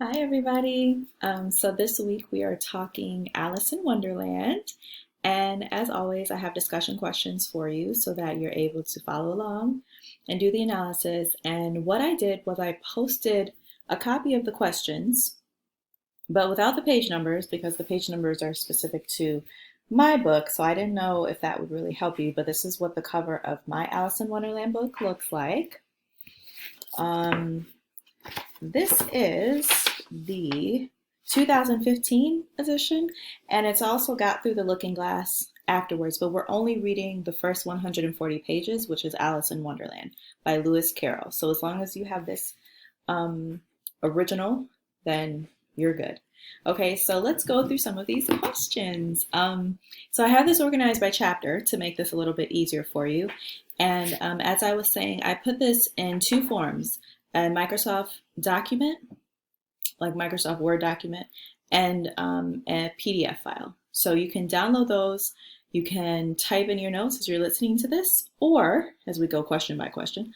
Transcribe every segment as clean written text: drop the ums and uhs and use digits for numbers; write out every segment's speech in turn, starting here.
Hi, everybody. So this week we are talking Alice in Wonderland. And as always, I have discussion questions for you so that you're able to follow along and do the analysis. And what I did was I posted a copy of the questions, but without the page numbers because the page numbers are specific to my book. So I didn't know if that would really help you, but this is what the cover of my Alice in Wonderland book looks like. Um, This is the 2015 edition, and it's also got Through the Looking Glass afterwards, but we're only reading the first 140 pages, which is Alice in Wonderland by Lewis Carroll. So as long as you have this original, then you're good. Okay, so let's go through some of these questions. So I have this organized by chapter to make this a little bit easier for you. And as I was saying, I put this in two forms: a Microsoft document, like Microsoft Word document, and a PDF file. So you can download those. You can type in your notes as you're listening to this, or as we go question by question,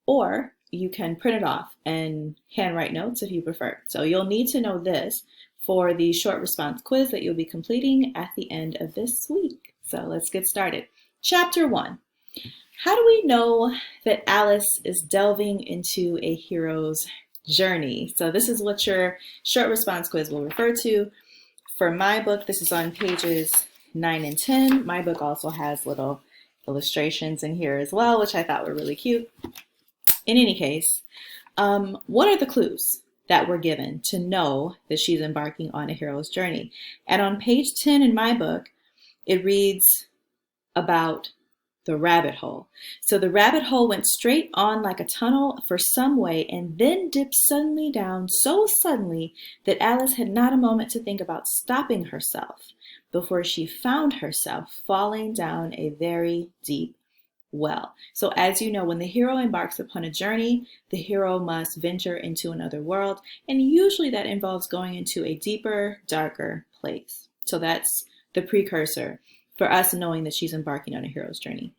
or you can print it off and handwrite notes if you prefer. So you'll need to know this for the short response quiz that you'll be completing at the end of this week. So let's get started. Chapter 1. How do we know that Alice is delving into a hero's journey? So this is what your short response quiz will refer to. For my book, this is on pages 9 and 10. My book also has little illustrations in here as well, which I thought were really cute. In any case, what are the clues that were given to know that she's embarking on a hero's journey? And on page 10 in my book, it reads about the rabbit hole. So the rabbit hole went straight on like a tunnel for some way and then dipped suddenly down, so suddenly that Alice had not a moment to think about stopping herself before she found herself falling down a very deep well. So as you know, when the hero embarks upon a journey, the hero must venture into another world, and usually that involves going into a deeper, darker place. So that's the precursor for us knowing that she's embarking on a hero's journey.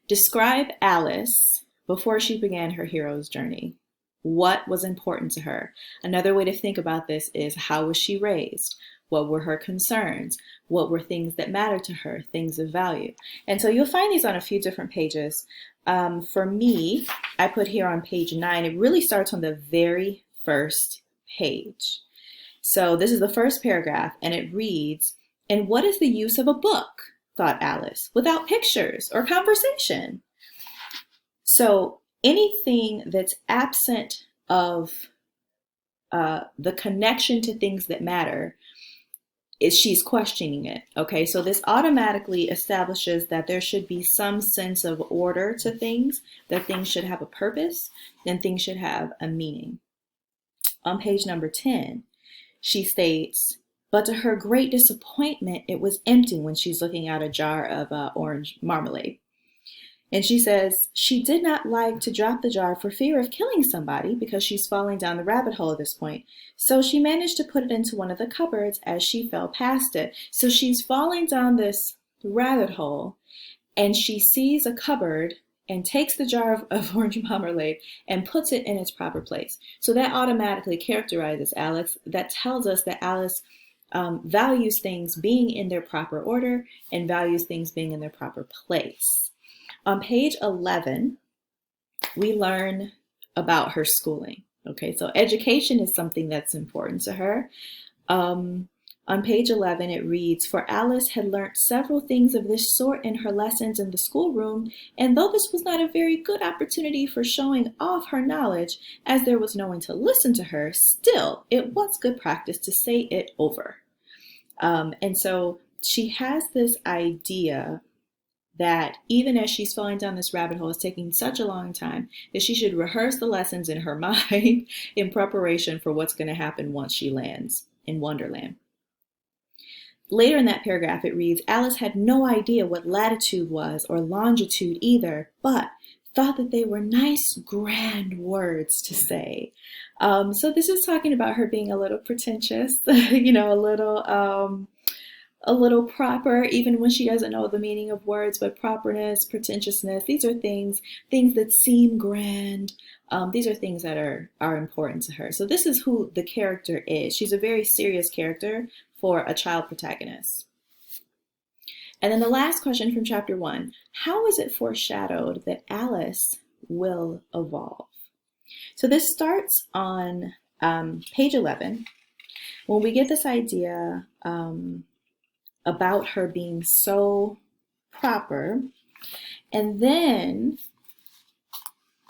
Describe Alice before she began her hero's journey. What was important to her? Another way to think about this is, how was she raised? What were her concerns? What were things that mattered to her, things of value? And so you'll find these on a few different pages. For me, I put here on page 9, it really starts on the very first page. So this is the first paragraph, and it reads, "And what is the use of a book, thought Alice, without pictures or conversation?" So anything that's absent of the connection to things that matter, is she's questioning it. Okay, so this automatically establishes that there should be some sense of order to things, that things should have a purpose, and things should have a meaning. On page number 10, she states, but to her great disappointment, it was empty when she's looking at a jar of orange marmalade. And she says she did not like to drop the jar for fear of killing somebody because she's falling down the rabbit hole at this point. So she managed to put it into one of the cupboards as she fell past it. So she's falling down this rabbit hole and she sees a cupboard and takes the jar of orange marmalade and puts it in its proper place. So that automatically characterizes Alice. That tells us that Alice values things being in their proper order and values things being in their proper place. On page 11, we learn about her schooling. Okay, so education is something that's important to her. On page 11, it reads, "For Alice had learnt several things of this sort in her lessons in the schoolroom, and though this was not a very good opportunity for showing off her knowledge, as there was no one to listen to her, still it was good practice to say it over." And so she has this idea that even as she's falling down this rabbit hole, it's taking such a long time, that she should rehearse the lessons in her mind in preparation for what's going to happen once she lands in Wonderland. Later in that paragraph, it reads, "Alice had no idea what latitude was or longitude either, but thought that they were nice, grand words to say." So this is talking about her being a little pretentious, a little a little proper, even when she doesn't know the meaning of words, but properness, pretentiousness, these are things that seem grand. These are things that are important to her. So this is who the character is. She's a very serious character for a child protagonist. And then the last question from chapter 1, how is it foreshadowed that Alice will evolve? So this starts on page 11, when we get this idea about her being so proper. And then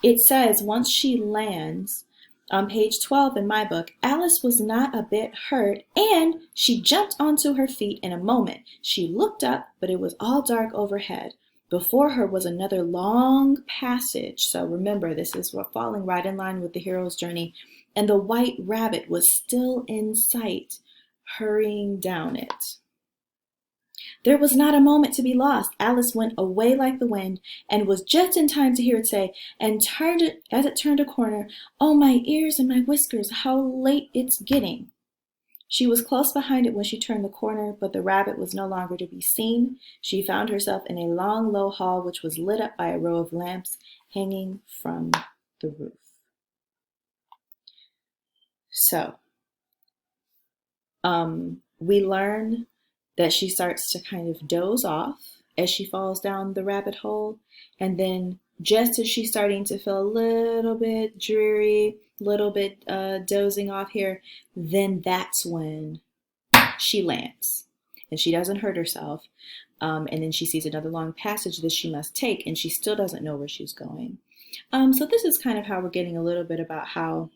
it says, once she lands on page 12 in my book, Alice was not a bit hurt, and she jumped onto her feet in a moment. She looked up, but it was all dark overhead. Before her was another long passage. So remember, this is falling right in line with the hero's journey. And the white rabbit was still in sight, hurrying down it. There was not a moment to be lost. Alice went away like the wind and was just in time to hear it say, and turned it as it turned a corner, "Oh, my ears and my whiskers, how late it's getting." She was close behind it when she turned the corner, but the rabbit was no longer to be seen. She found herself in a long, low hall which was lit up by a row of lamps hanging from the roof. So, we learn that she starts to kind of doze off as she falls down the rabbit hole. And then just as she's starting to feel a little bit dreary, a little bit dozing off here, then that's when she lands. And she doesn't hurt herself. And then she sees another long passage that she must take, and she still doesn't know where she's going. So this is kind of how we're getting a little bit about how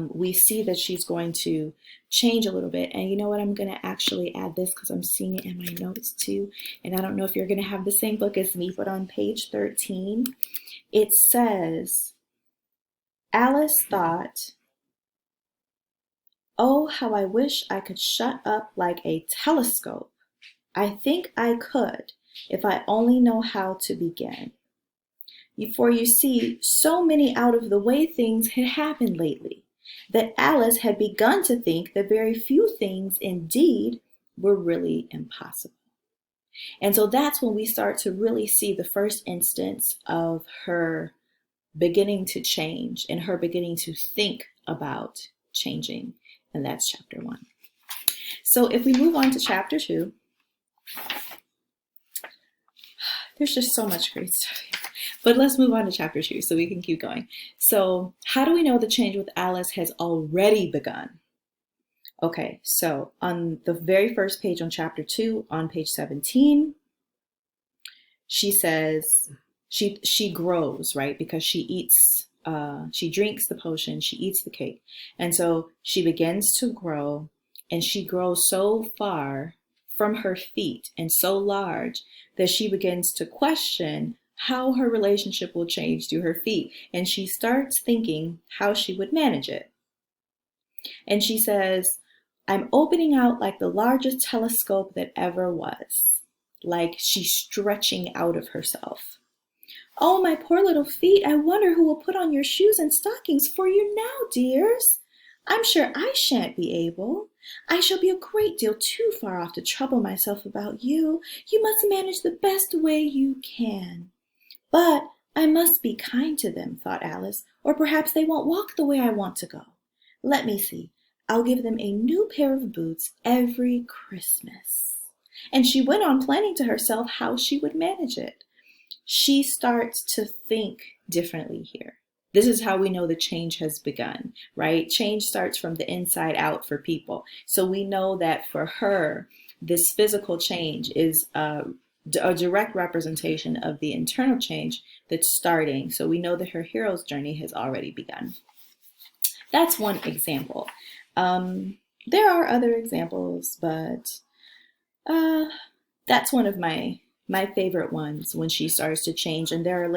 we see that she's going to change a little bit. And you know what? I'm going to actually add this because I'm seeing it in my notes too. And I don't know if you're going to have the same book as me, but on page 13, it says, Alice thought, "Oh, how I wish I could shut up like a telescope. I think I could if I only know how to begin." For you see, so many out of the way things had happened lately that Alice had begun to think that very few things indeed were really impossible. And so that's when we start to really see the first instance of her beginning to change and her beginning to think about changing. And that's chapter 1. So if we move on to chapter 2, there's just so much great stuff here. But let's move on to chapter 2 so we can keep going. So how do we know the change with Alice has already begun? Okay, so on the very first page on chapter 2, on page 17, she says she grows, right? Because she eats, she drinks the potion, she eats the cake. And so she begins to grow, and she grows so far from her feet and so large that she begins to question how her relationship will change to her feet. And she starts thinking how she would manage it. And she says, "I'm opening out like the largest telescope that ever was." Like she's stretching out of herself. "Oh, my poor little feet, I wonder who will put on your shoes and stockings for you now, dears. I'm sure I shan't be able. I shall be a great deal too far off to trouble myself about you. You must manage the best way you can." "But I must be kind to them," thought Alice, "or perhaps they won't walk the way I want to go. Let me see. I'll give them a new pair of boots every Christmas." And she went on planning to herself how she would manage it. She starts to think differently here. This is how we know the change has begun, right? Change starts from the inside out for people. So we know that for her, this physical change is a direct representation of the internal change that's starting. So we know that her hero's journey has already begun. That's one example. There are other examples, but that's one of my favorite ones when she starts to change. And there are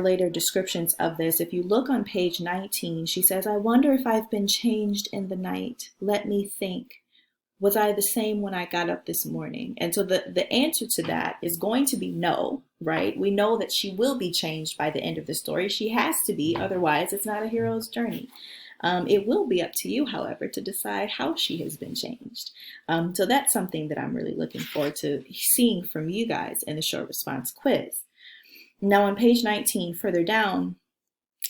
later descriptions of this. If you look on page 19, she says, "I wonder if I've been changed in the night. Let me think. Was I the same when I got up this morning?" And so the answer to that is going to be no, right? We know that she will be changed by the end of the story. She has to be, otherwise it's not a hero's journey. It will be up to you, however, to decide how she has been changed. So that's something that I'm really looking forward to seeing from you guys in the short response quiz. Now on page 19, further down,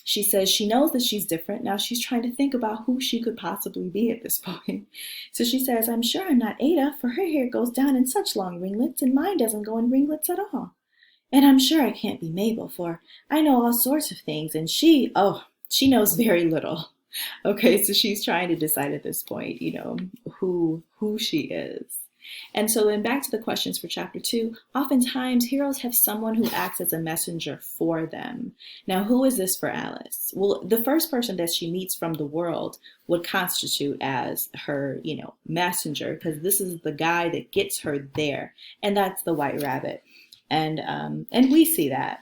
she says she knows that she's different. Now she's trying to think about who she could possibly be at this point. So she says, I'm sure I'm not Ada, for her hair goes down in such long ringlets, and mine doesn't go in ringlets at all. And I'm sure I can't be Mabel, for I know all sorts of things, and she knows very little. Okay, so she's trying to decide at this point, who she is. And so then back to the questions for chapter 2, oftentimes heroes have someone who acts as a messenger for them. Now, who is this for Alice? Well, the first person that she meets from the world would constitute as her, messenger, because this is the guy that gets her there, and that's the White Rabbit. And we see that.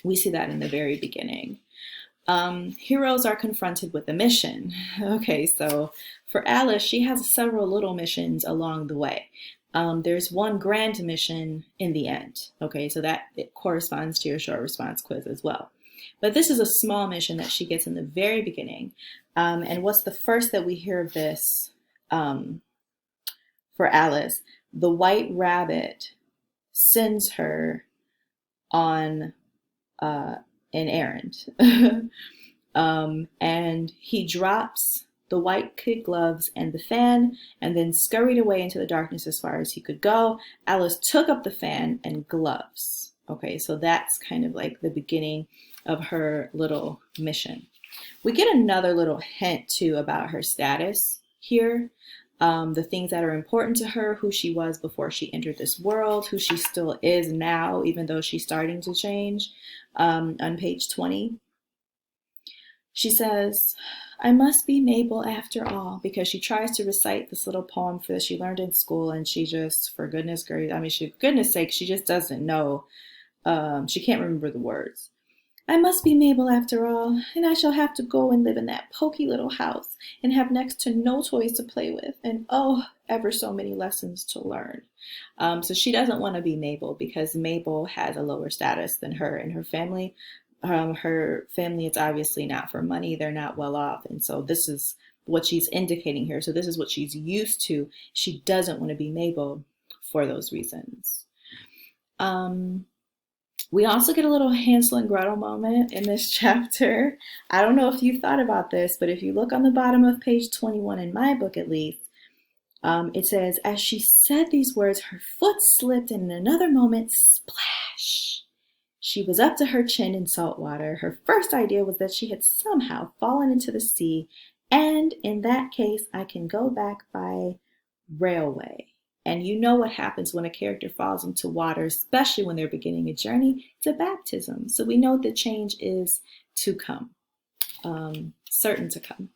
We see that in the very beginning. Heroes are confronted with a mission. Okay, so for Alice, she has several little missions along the way. There's one grand mission in the end. Okay, so that it corresponds to your short response quiz as well. But this is a small mission that she gets in the very beginning. And what's the first that we hear of this for Alice? The White Rabbit sends her on an errand. And he drops the white kid gloves and the fan and then scurried away into the darkness as far as he could go. Alice took up the fan and gloves. Okay, so that's kind of like the beginning of her little mission. We get another little hint too about her status here. The things that are important to her, who she was before she entered this world, who she still is now, even though she's starting to change. On page 20, she says, I must be Mabel after all, because she tries to recite this little poem that she learned in school, and she just, for goodness sake, she just doesn't know. She can't remember the words. I must be Mabel after all, and I shall have to go and live in that poky little house and have next to no toys to play with, and oh, ever so many lessons to learn. So she doesn't want to be Mabel because Mabel has a lower status than her and her family. Her family, it's obviously not for money. They're not well off. And so this is what she's indicating here. So this is what she's used to. She doesn't want to be Mabel for those reasons. We also get a little Hansel and Gretel moment in this chapter. I don't know if you thought about this, but if you look on the bottom of page 21 in my book at least, it says, as she said these words, her foot slipped and in another moment, splash! She was up to her chin in salt water. Her first idea was that she had somehow fallen into the sea, and in that case, I can go back by railway. And you know what happens when a character falls into water, especially when they're beginning a journey. It's a baptism. So we know the change is to come, certain to come.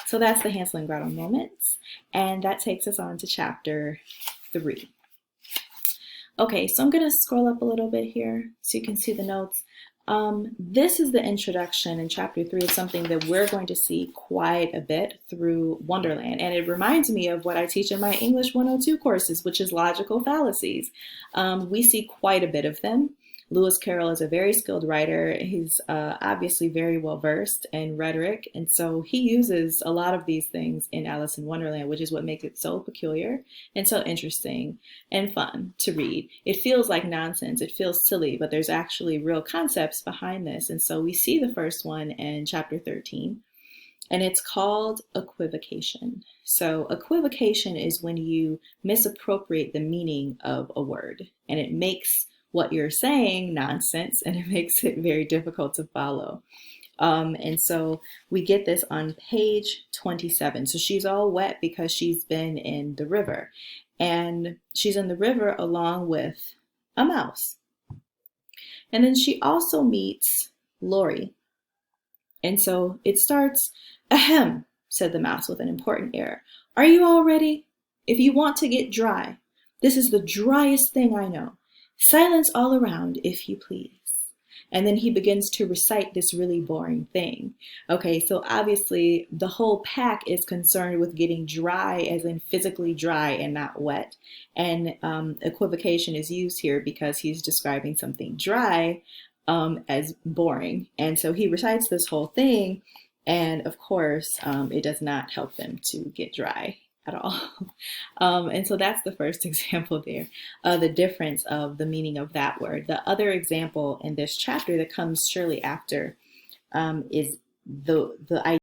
So that's the Hansel and Gretel moments. And that takes us on to chapter 3. Okay, so I'm going to scroll up a little bit here so you can see the notes. This is the introduction in chapter 3 of something that we're going to see quite a bit through Wonderland. And it reminds me of what I teach in my English 102 courses, which is logical fallacies. We see quite a bit of them. Lewis Carroll is a very skilled writer. He's obviously very well versed in rhetoric. And so he uses a lot of these things in Alice in Wonderland, which is what makes it so peculiar and so interesting and fun to read. It feels like nonsense. It feels silly, but there's actually real concepts behind this. And so we see the first one in chapter 13, and it's called equivocation. So equivocation is when you misappropriate the meaning of a word, and it makes what you're saying nonsense, and it makes it very difficult to follow. And so we get this on page 27. So she's all wet because she's been in the river, and she's in the river along with a mouse. And then she also meets Lori. And so it starts, ahem, said the mouse with an important air. Are you all ready? If you want to get dry, this is the driest thing I know. Silence all around, if you please. And then he begins to recite this really boring thing. Okay, so obviously the whole pack is concerned with getting dry, as in physically dry and not wet. And equivocation is used here because he's describing something dry as boring. And so he recites this whole thing, And of course, it does not help them to get dry at all. And so that's the first example there, the difference of the meaning of that word. The other example in this chapter that comes surely after is the idea